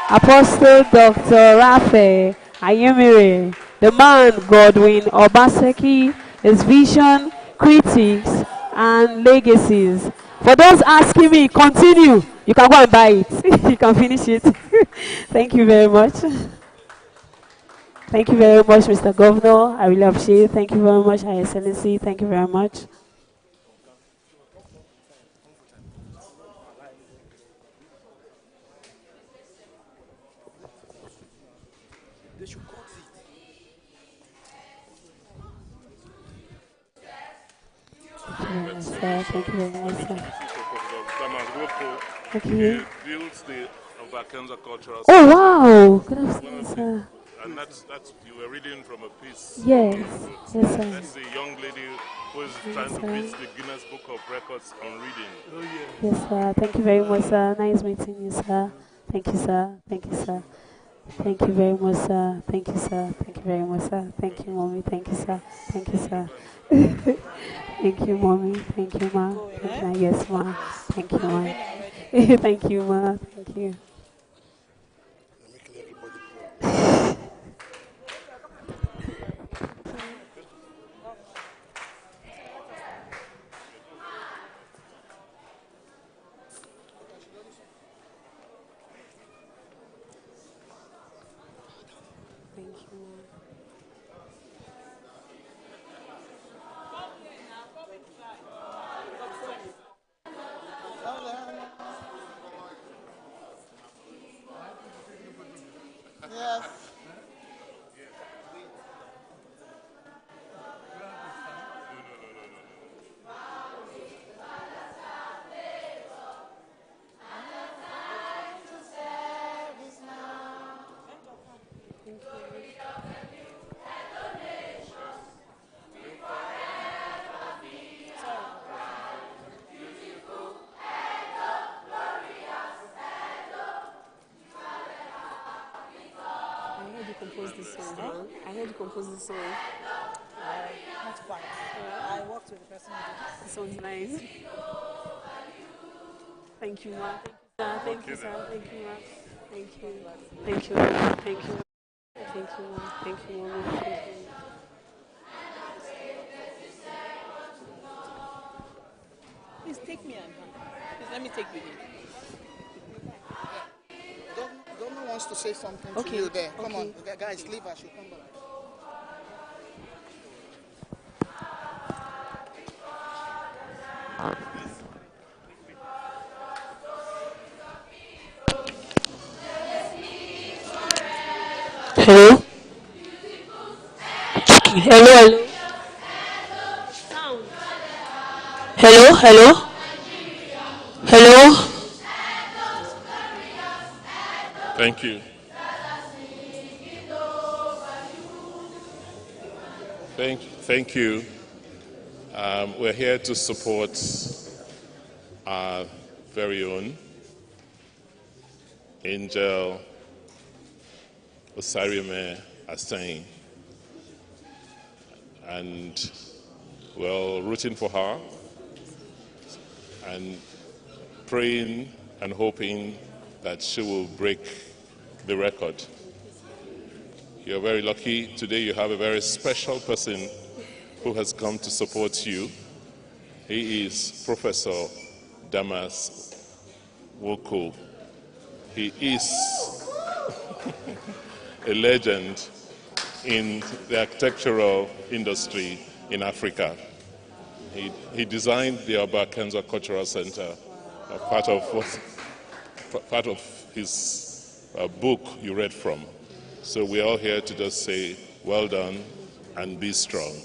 Apostle Dr. Raphael Ayemire, the man Godwin Obaseki, his vision, critics, and legacies. For those asking me, continue. You can go and buy it. You can finish it. Thank you very much. Thank you very much, Mr. Governor. I really appreciate it. Thank you very much, High Excellency. Thank you very much. Thank you very much, sir. Thank you. He builds the Vacanza Cultural Oh, Center. wow. Good afternoon, sir. And that's you were reading from a piece. Yes, yes, sir. That's the young lady who is trying to beat the Guinness Book of Records on reading. Oh, yeah. Yes, sir. Thank you very much, sir. Nice meeting you, sir. Thank you, sir. Thank you, sir. Thank you very much, sir. Thank you, sir. Thank you very much, sir. Thank you, mommy. Thank you, sir. Thank you, sir. Thank you, mommy. Thank you, ma. Thank you, yes, ma. Thank you, ma. Thank you, ma. Thank you. Thank you, ma. Yes. I heard you compose this song. Huh? I heard you compose this song. Not quite. I worked with the person who did This song's nice. Thank you, ma. Thank you, sir. Thank you, ma. Thank you. Thank you. Thank you. Thank you, ma. Thank you, mommy. Thank you. Please take me and please let me take you in. Governor wants to say something to you there. Come on, guys, leave her. She'll come back. Hello? Hello, hello. Sound. Hello, hello. Hello. Thank you. Thank you. We're here to support our very own Angel Osariemen Asein. And we're rooting for her and praying and hoping that she will break the record. You're very lucky. Today you have a very special person who has come to support you. He is Professor Damas Woko. He is a legend in the architectural industry in Africa. He designed the Abakanza Cultural Center, part of his book you read from. So we're all here to just say, well done and be strong.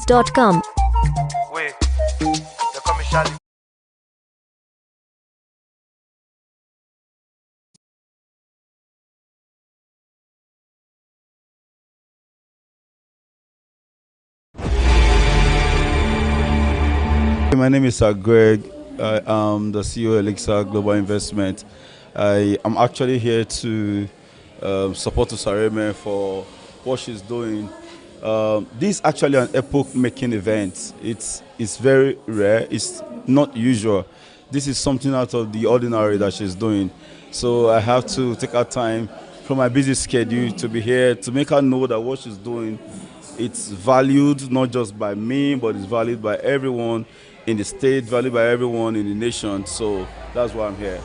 .com. Wait, they call me Charlie. My name is Greg. I am the CEO of Elixir Global Investment. I am actually here to support Osariemen for what she's doing. This is actually an epoch-making event. It's very rare. It's not usual. This is something out of the ordinary that she's doing. So I have to take her time from my busy schedule to be here to make her know that what she's doing, it's valued not just by me, but it's valued by everyone in the state, valued by everyone in the nation. So that's why I'm here.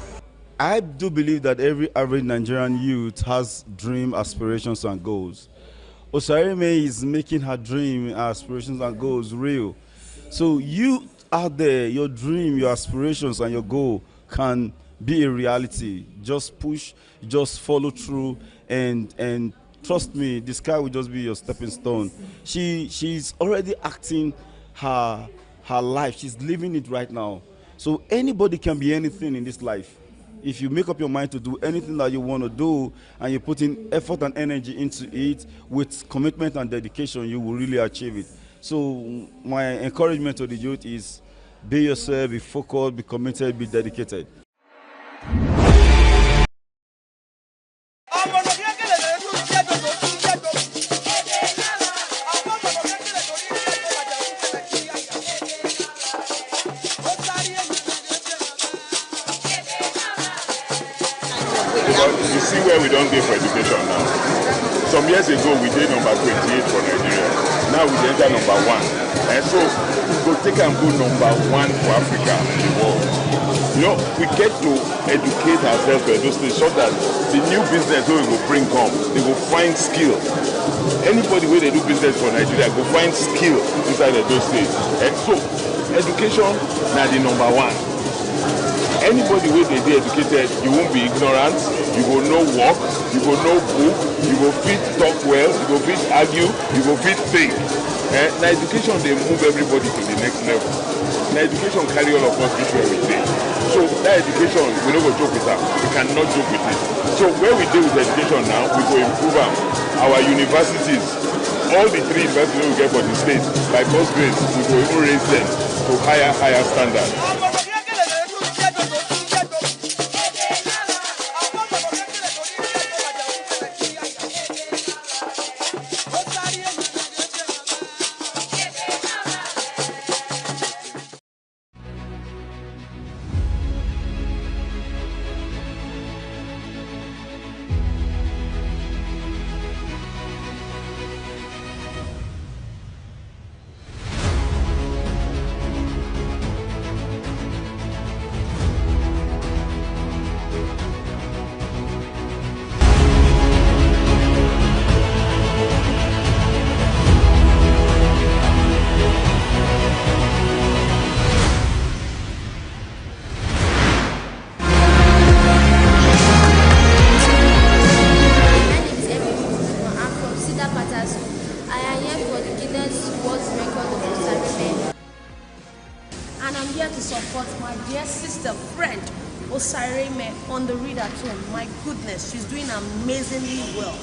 I do believe that every average Nigerian youth has dream, aspirations, and goals. Osariemen is making her dream, aspirations, and goals real. So you out there, your dream, your aspirations, and your goal can be a reality. Just push, just follow through, and trust me, the sky will just be your stepping stone. She's already acting her life. She's living it right now. So anybody can be anything in this life. If you make up your mind to do anything that you want to do and you put in effort and energy into it with commitment and dedication, you will really achieve it. So my encouragement to the youth is be yourself, be focused, be committed, be dedicated. You see where we don't get for education now. Some years ago, we did number 28 for Nigeria. Now we enter number 1. And so, we go take and go number 1 for Africa and the world. You know, we get to educate ourselves for Edo State so that the new business we will bring come, they will find skill. Anybody where they do business for Nigeria go find skill inside Edo State. And so, education now the number 1. Anybody where they be educated, you won't be ignorant, you will know work, you will know book, you will fit talk well, you will fit argue, you will fit think. Now education, they move everybody to the next level. Now education carry all of us this way we say. So that education, we don't go joke with that. We cannot joke with it. So where we deal with education now, we go improve our universities. All the 3 universities we get for the state, by God's grace, we go even raise them to higher standards. I am here for the Guinness Record of Osariemen. And I'm here to support my dear sister, friend, Osariemen on the readathon. My goodness, she's doing amazingly well.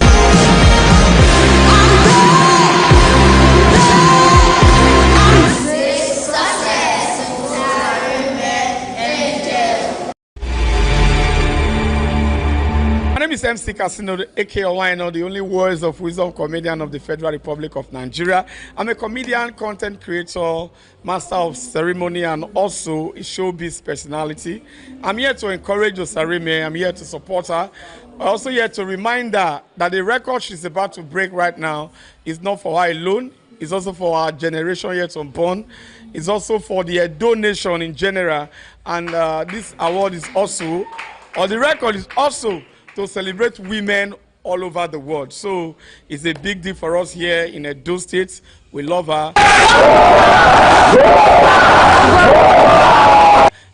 My name is MC Casino, aka Wino, the only words of wisdom comedian of the Federal Republic of Nigeria. I'm a comedian, content creator, master of ceremony, and also a showbiz personality. I'm here to encourage Osariemen. I'm here to support her. I'm also here to remind her that the record she's about to break right now is not for her alone. It's also for our generation yet unborn. It's also for the Edo nation in general. And this award is also, or the record is also, to celebrate women all over the world. So it's a big deal for us here in Edo State. We love her.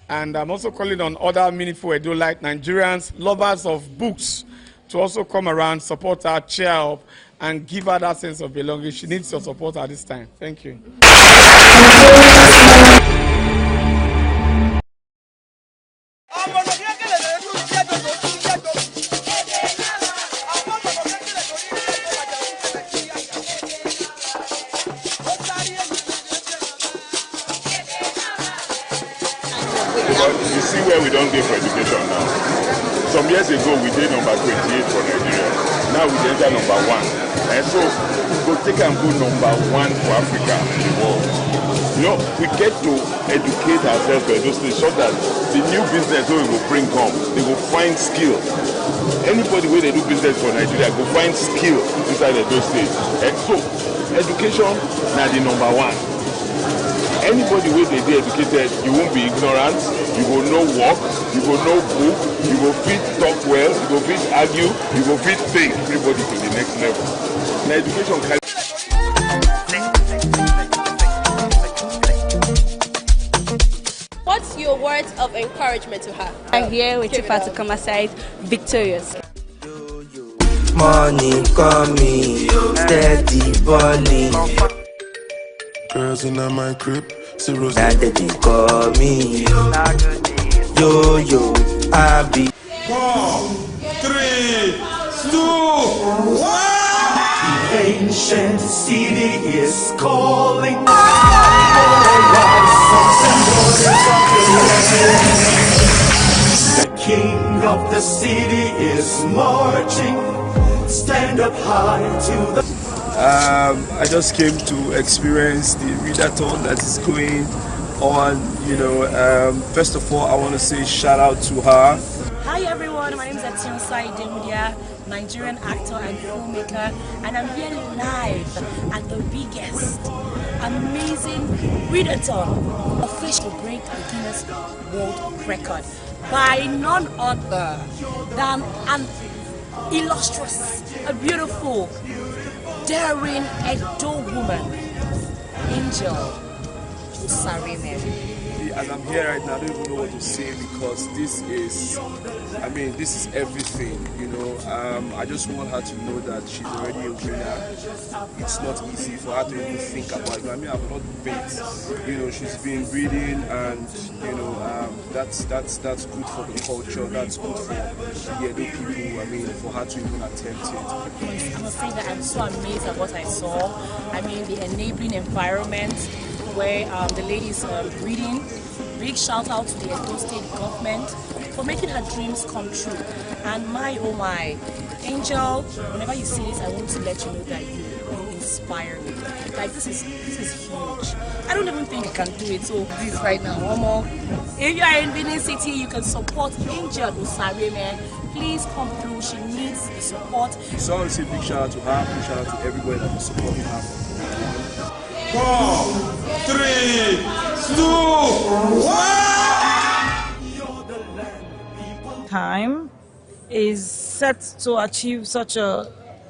And I'm also calling on other meaningful Edo-like Nigerians, lovers of books, to also come around, support her, cheer up, and give her that sense of belonging. She needs your support at this time. Thank you. You see where we don't get for education now. Some years ago, we did number 28 for Nigeria. Now we enter number 1. And so, we go take and go number 1 for Africa in the world. You know, we get to educate ourselves for those things so that the new business we will bring come, they will find skill. Anybody where they do business for Nigeria go find skill inside those states. And so, education now the number 1. Anybody wey dey educated, you won't be ignorant, you go know work, you go know book, you go fit talk well, you go fit argue, you go fit take everybody to the next level. Na education carry. What's your words of encouragement to her? I'm here with Tifa to come aside victorious. Money coming, steady balling. Girls in my crib, zeros. Now they call me yo yo, I be 4, 3, 2, 1. the ancient city is calling. The king of the city is marching. Stand up high to the. I just came to experience the readathon that is going on. First of all, I want to say shout out to her. Hi everyone, my name is Asein Angel, Nigerian actor and filmmaker, and I'm here live at the biggest, amazing readathon, official to break the Guinness World Record by none other than an illustrious, a beautiful, daring Edo woman, Angel Osariemen. As I'm here right now, I don't even know what to say because this is everything, I just want her to know that she's already a winner. It's not easy for her to even think about it. I've not been, she's been reading and, that's good for the culture, that's good for the Edo people, for her to even attempt it. I must say that I'm so amazed at what I saw. The enabling environment where the ladies reading. Big shout out to the Edo State government for making her dreams come true. And oh my, Angel, whenever you see this, I want to let you know that you inspire me. Like this is huge. I don't even think you can do it. So this right now, one more. If you are in Benin City, you can support Angel Osariemen. Please come through. She needs the support. So I want to say big shout out to her, big shout out to everybody that is supporting her. 4, 3, 2, 1. Time is set to achieve such a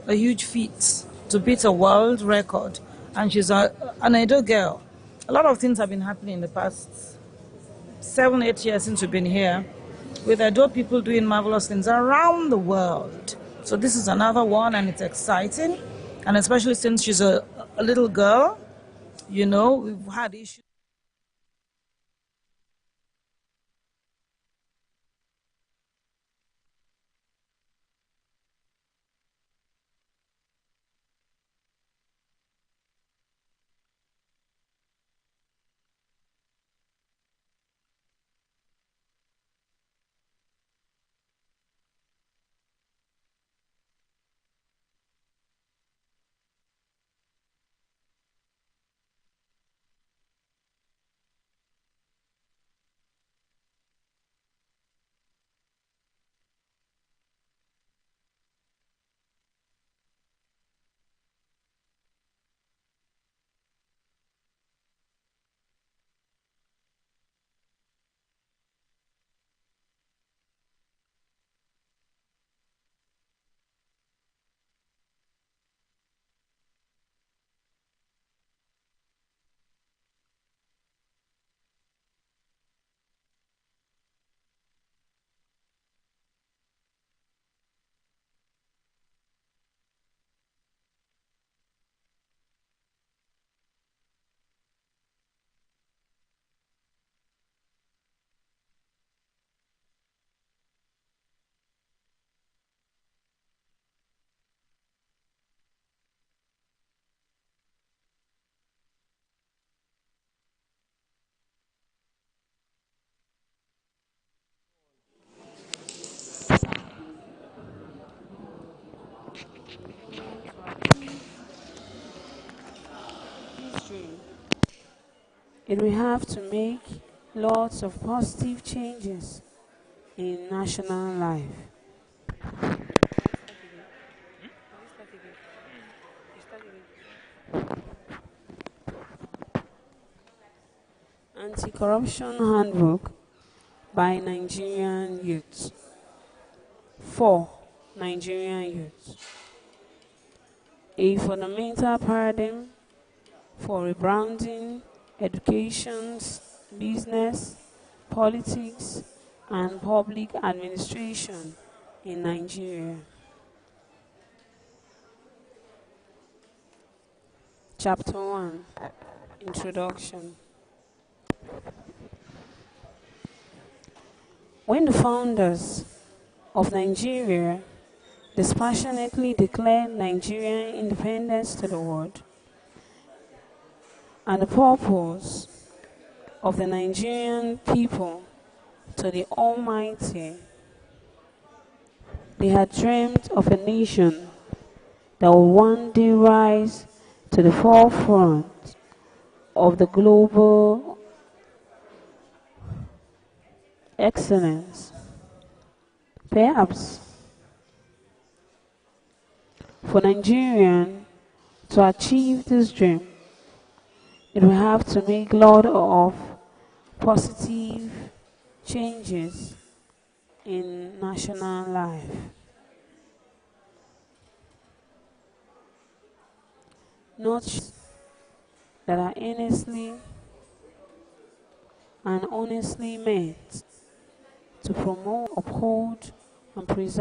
huge feat, to beat a world record, and she's an Edo girl. A lot of things have been happening in the past 7-8 years since we've been here, with Edo people doing marvelous things around the world. So this is another one, and it's exciting, and especially since she's a little girl. We've had issues. History. It will have to make lots of positive changes in national life. Anti-Corruption Handbook by Nigerian youths. For Nigerian youths. A fundamental paradigm for rebranding education, business, politics, and public administration in Nigeria. Chapter 1. Introduction. When the founders of Nigeria dispassionately declared Nigerian independence to the world, and the purpose of the Nigerian people to the Almighty, they had dreamed of a nation that will one day rise to the forefront of the global excellence. Perhaps for Nigerian to achieve this dream, it will have to make a lot of positive changes in national life. Not that are earnestly and honestly meant to promote, uphold, and preserve